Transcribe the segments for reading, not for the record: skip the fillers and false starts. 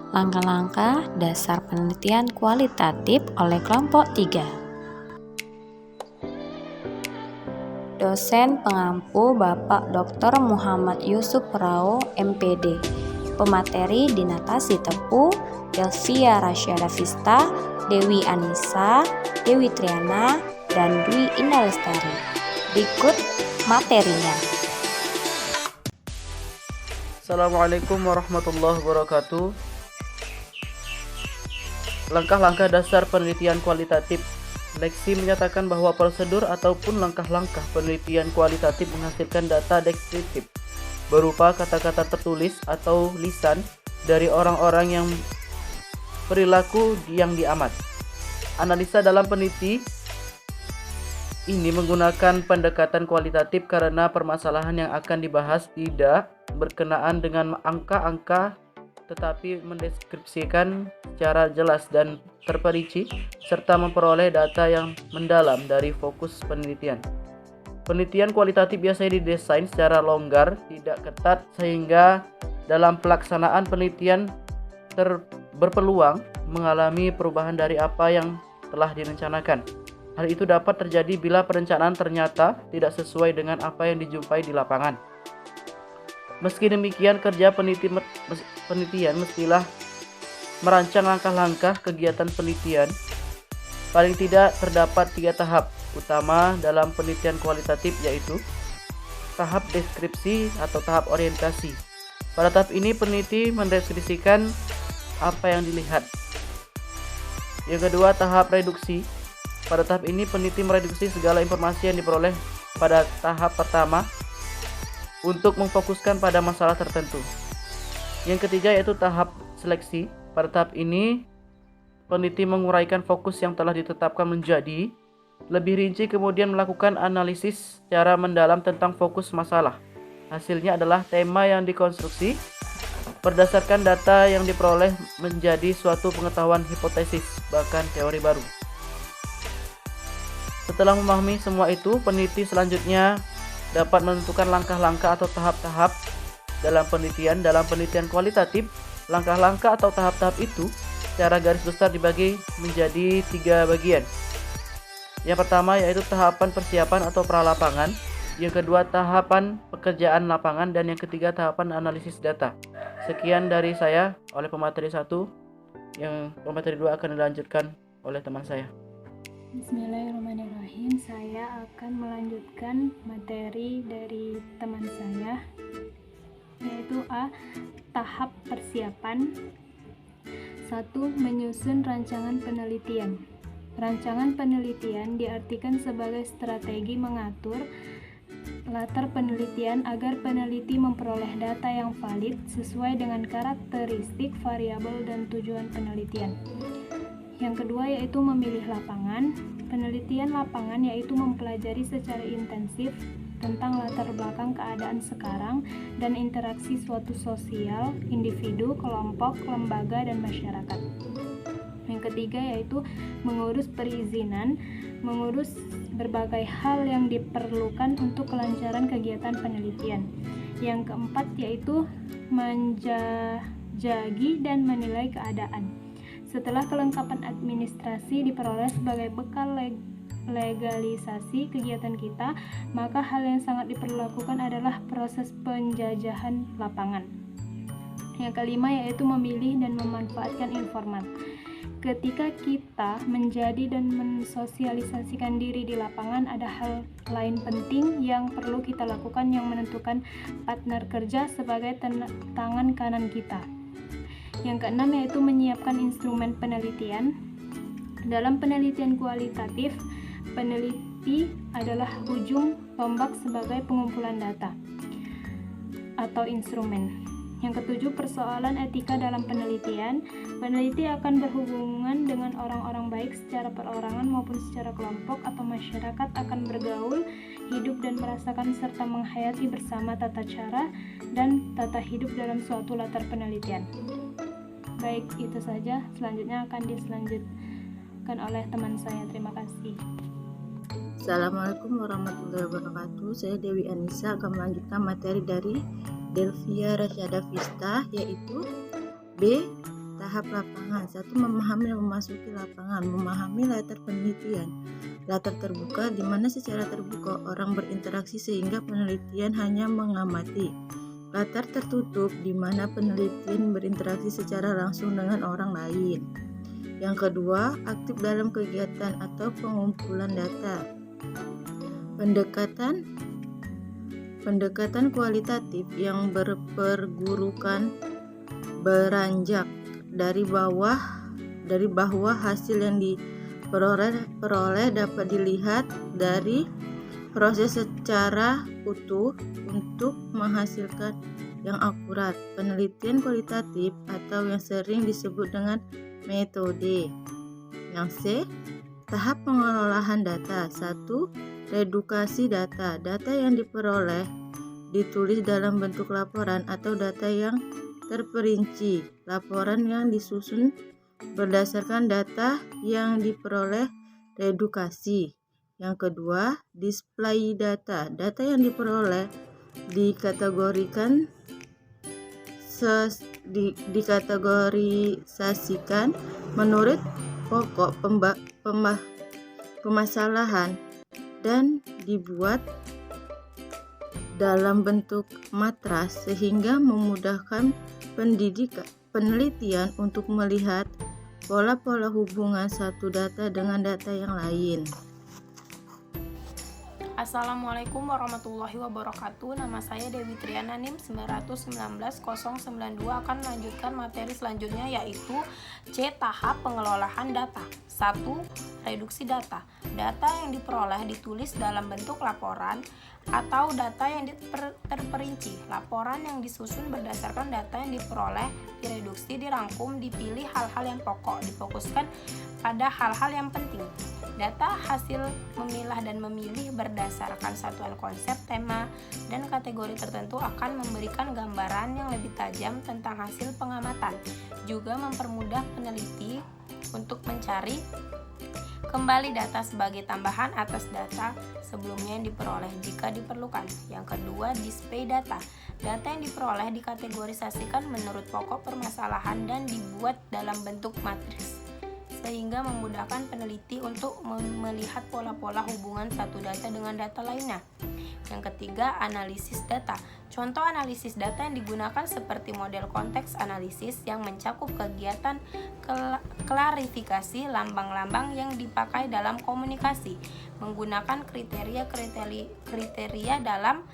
Langkah-langkah dasar penelitian kualitatif oleh kelompok 3. Dosen pengampu Bapak Dr. Muhammad Yusuf Rao, MPD. Pemateri Dinata Sitepu, Delvia Rasyada Vista, Dewi Anissa, Dewi Triana, dan Dwi Indah Lestari. Berikut materinya. Assalamualaikum warahmatullahi wabarakatuh. Langkah-langkah dasar penelitian kualitatif. Leksi menyatakan bahwa prosedur ataupun langkah-langkah penelitian kualitatif menghasilkan data deskriptif berupa kata-kata tertulis atau lisan dari orang-orang yang perilaku yang diamat. Analisa dalam peneliti ini menggunakan pendekatan kualitatif karena permasalahan yang akan dibahas tidak berkenaan dengan angka-angka tetapi mendeskripsikan secara jelas dan terperinci serta memperoleh data yang mendalam dari fokus penelitian. Penelitian kualitatif biasanya didesain secara longgar, tidak ketat sehingga dalam pelaksanaan penelitian berpeluang mengalami perubahan dari apa yang telah direncanakan. Hal itu dapat terjadi bila perencanaan ternyata tidak sesuai dengan apa yang dijumpai di lapangan. Meski demikian, kerja penelitian mestilah merancang langkah-langkah kegiatan penelitian. Paling tidak terdapat 3 tahap utama dalam penelitian kualitatif, yaitu tahap deskripsi atau tahap orientasi. Pada tahap ini peneliti mendeskripsikan apa yang dilihat. Yang kedua, tahap reduksi. Pada tahap ini peneliti mereduksi segala informasi yang diperoleh pada tahap pertama untuk memfokuskan pada masalah tertentu. Yang ketiga yaitu tahap seleksi. Pada tahap ini peneliti menguraikan fokus yang telah ditetapkan menjadi lebih rinci, kemudian melakukan analisis secara mendalam tentang fokus masalah. Hasilnya adalah tema yang dikonstruksi berdasarkan data yang diperoleh menjadi suatu pengetahuan hipotesis, bahkan teori baru. Setelah memahami semua itu, peneliti selanjutnya dapat menentukan langkah-langkah atau tahap-tahap dalam penelitian. Dalam penelitian kualitatif, langkah-langkah atau tahap-tahap itu secara garis besar dibagi menjadi 3 bagian. Yang pertama yaitu tahapan persiapan atau pralapangan, yang kedua tahapan pekerjaan lapangan, dan yang ketiga tahapan analisis data. Sekian dari saya oleh pemateri 1, yang pemateri 2 akan dilanjutkan oleh teman saya. Bismillahirrahmanirrahim. Saya akan melanjutkan materi dari teman saya, yaitu A. Tahap persiapan. 1. Menyusun rancangan penelitian. Rancangan penelitian diartikan sebagai strategi mengatur latar penelitian agar peneliti memperoleh data yang valid sesuai dengan karakteristik, variabel, dan tujuan penelitian. Yang kedua yaitu memilih lapangan. Penelitian lapangan yaitu mempelajari secara intensif tentang latar belakang keadaan sekarang dan interaksi suatu sosial, individu, kelompok, lembaga, dan masyarakat. Yang ketiga yaitu mengurus perizinan, mengurus berbagai hal yang diperlukan untuk kelancaran kegiatan penelitian. Yang keempat yaitu menjagi dan menilai keadaan. Setelah kelengkapan administrasi diperoleh sebagai bekal legalisasi kegiatan kita, maka hal yang sangat diperlakukan adalah proses penjajahan lapangan. Yang kelima yaitu memilih dan memanfaatkan informan. Ketika kita menjadi dan mensosialisasikan diri di lapangan, ada hal lain penting yang perlu kita lakukan yang menentukan partner kerja sebagai tangan kanan kita. Yang keenam yaitu menyiapkan instrumen penelitian. Dalam penelitian kualitatif, peneliti adalah ujung tombak sebagai pengumpulan data atau instrumen. Yang ketujuh, persoalan etika dalam penelitian. Peneliti akan berhubungan dengan orang-orang baik secara perorangan maupun secara kelompok atau masyarakat, akan bergaul, hidup dan merasakan serta menghayati bersama tata cara dan tata hidup dalam suatu latar penelitian. Baik, itu saja. Selanjutnya akan diselanjutkan oleh teman saya. Terima kasih. Assalamualaikum warahmatullahi wabarakatuh. Saya Dewi Anissa akan melanjutkan materi dari Delvia Rasyada Vista, yaitu B. tahap lapangan. 1. Memahami dan memasuki lapangan. Memahami latar penelitian. Latar terbuka, di mana secara terbuka orang berinteraksi sehingga penelitian hanya mengamati. Latar tertutup, di mana penelitian berinteraksi secara langsung dengan orang lain. Yang kedua, aktif dalam kegiatan atau pengumpulan data. Pendekatan kualitatif yang berpergurukan beranjak dari bahwa hasil yang diperoleh dapat dilihat dari proses secara utuh untuk menghasilkan yang akurat. Penelitian kualitatif atau yang sering disebut dengan metode. Yang C, tahap pengelolaan data. 1. Redukasi data. Data yang diperoleh ditulis dalam bentuk laporan atau data yang terperinci. Laporan yang disusun berdasarkan data yang diperoleh. Redukasi. Yang kedua, display data. Data yang diperoleh dikategorisasikan menurut pokok permasalahan dan dibuat dalam bentuk matras sehingga memudahkan penelitian untuk melihat pola-pola hubungan satu data dengan data yang lain. Assalamualaikum warahmatullahi wabarakatuh. Nama saya Dewi Triana NIM 919-092 akan melanjutkan materi selanjutnya, yaitu C. Tahap pengelolaan data. 1. Reduksi data. Data yang diperoleh ditulis dalam bentuk laporan atau data yang terperinci. Laporan yang disusun berdasarkan data yang diperoleh direduksi, dirangkum, dipilih hal-hal yang pokok, difokuskan pada hal-hal yang penting. Data hasil memilah dan memilih berdasarkan satuan konsep, tema, dan kategori tertentu akan memberikan gambaran yang lebih tajam tentang hasil pengamatan. Juga mempermudah peneliti untuk mencari kembali data sebagai tambahan atas data sebelumnya yang diperoleh jika diperlukan. Yang kedua, display data. Data yang diperoleh dikategorisasikan menurut pokok permasalahan dan dibuat dalam bentuk matriks, sehingga memudahkan peneliti untuk melihat pola-pola hubungan satu data dengan data lainnya. Yang ketiga, analisis data. Contoh analisis data yang digunakan seperti model konteks analisis yang mencakup kegiatan klarifikasi lambang-lambang yang dipakai dalam komunikasi, menggunakan kriteria dalam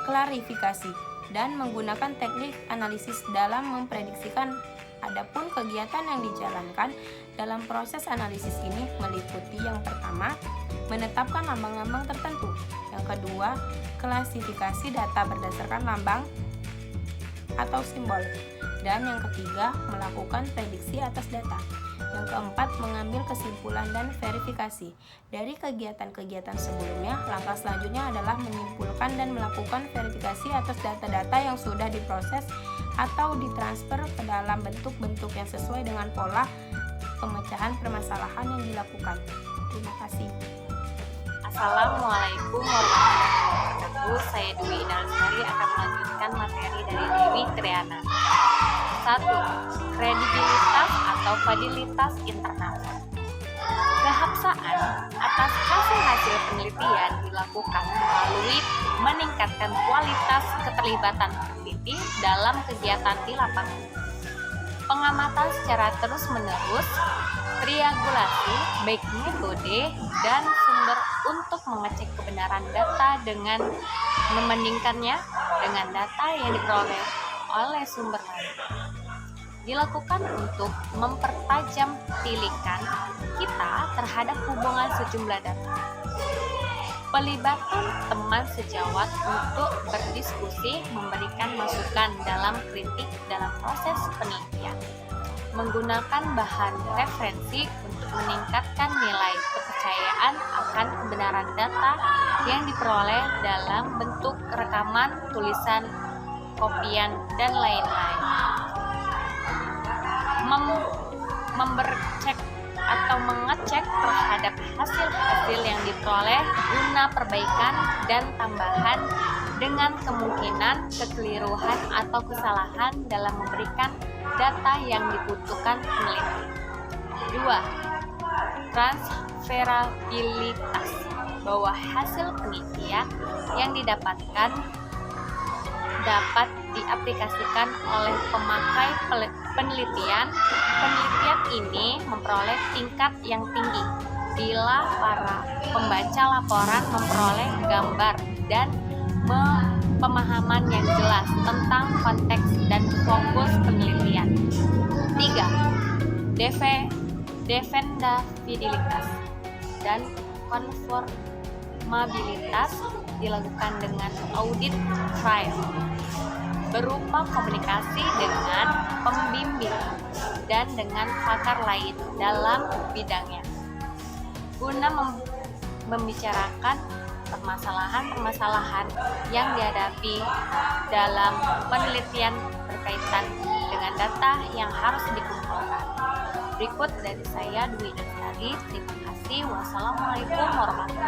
klarifikasi, dan menggunakan teknik analisis dalam memprediksikan. Adapun kegiatan yang dijalankan dalam proses analisis ini meliputi yang pertama, menetapkan lambang-lambang tertentu. Yang kedua, klasifikasi data berdasarkan lambang atau simbol. Dan yang ketiga, melakukan prediksi atas data. Yang keempat, mengambil kesimpulan dan verifikasi. Dari kegiatan-kegiatan sebelumnya, langkah selanjutnya adalah menyimpulkan dan melakukan verifikasi atas data-data yang sudah diproses atau ditransfer ke dalam bentuk-bentuk yang sesuai dengan pola pemecahan permasalahan yang dilakukan. Terima kasih. Assalamualaikum warahmatullahi wabarakatuh. Saya Dwi Inalisari akan melanjutkan materi dari Dewi Triana. 1. Kredibilitas atau validitas internal. Kehapsaan atas hasil-hasil penelitian dilakukan melalui meningkatkan kualitas keterlibatan peneliti dalam kegiatan di lapangan. Pengamatan secara terus-menerus, triangulasi baik metode dan sumber untuk mengecek kebenaran data dengan membandingkannya dengan data yang diperoleh oleh sumber lain. Dilakukan untuk mempertajam tilikan kita terhadap hubungan sejumlah data. Pelibatan teman sejawat untuk berdiskusi, memberikan masukan dalam kritik dalam proses penelitian. Menggunakan bahan referensi untuk meningkatkan nilai kepercayaan akan kebenaran data yang diperoleh dalam bentuk rekaman, tulisan, kopian, dan lain-lain. Membercek atau mengecek terhadap hasil-hasil yang diperoleh guna perbaikan dan tambahan dengan kemungkinan kekeliruan atau kesalahan dalam memberikan data yang dibutuhkan peneliti. 2. Transferabilitas, bahwa hasil penelitian yang didapatkan dapat diaplikasikan oleh pemakai penelitian. Penelitian ini memperoleh tingkat yang tinggi bila para pembaca laporan memperoleh gambar dan pemahaman yang jelas tentang konteks dan fokus penelitian. 3. Defendabilitas dan konformabilitas dilakukan dengan audit trial, berupa komunikasi dengan pembimbing dan dengan pakar lain dalam bidangnya, guna membicarakan permasalahan-permasalahan yang dihadapi dalam penelitian berkaitan dengan data yang harus dikumpulkan. Berikut dari saya, Dwi Lestari. Terima kasih. Wassalamualaikum warahmatullahi wabarakatuh.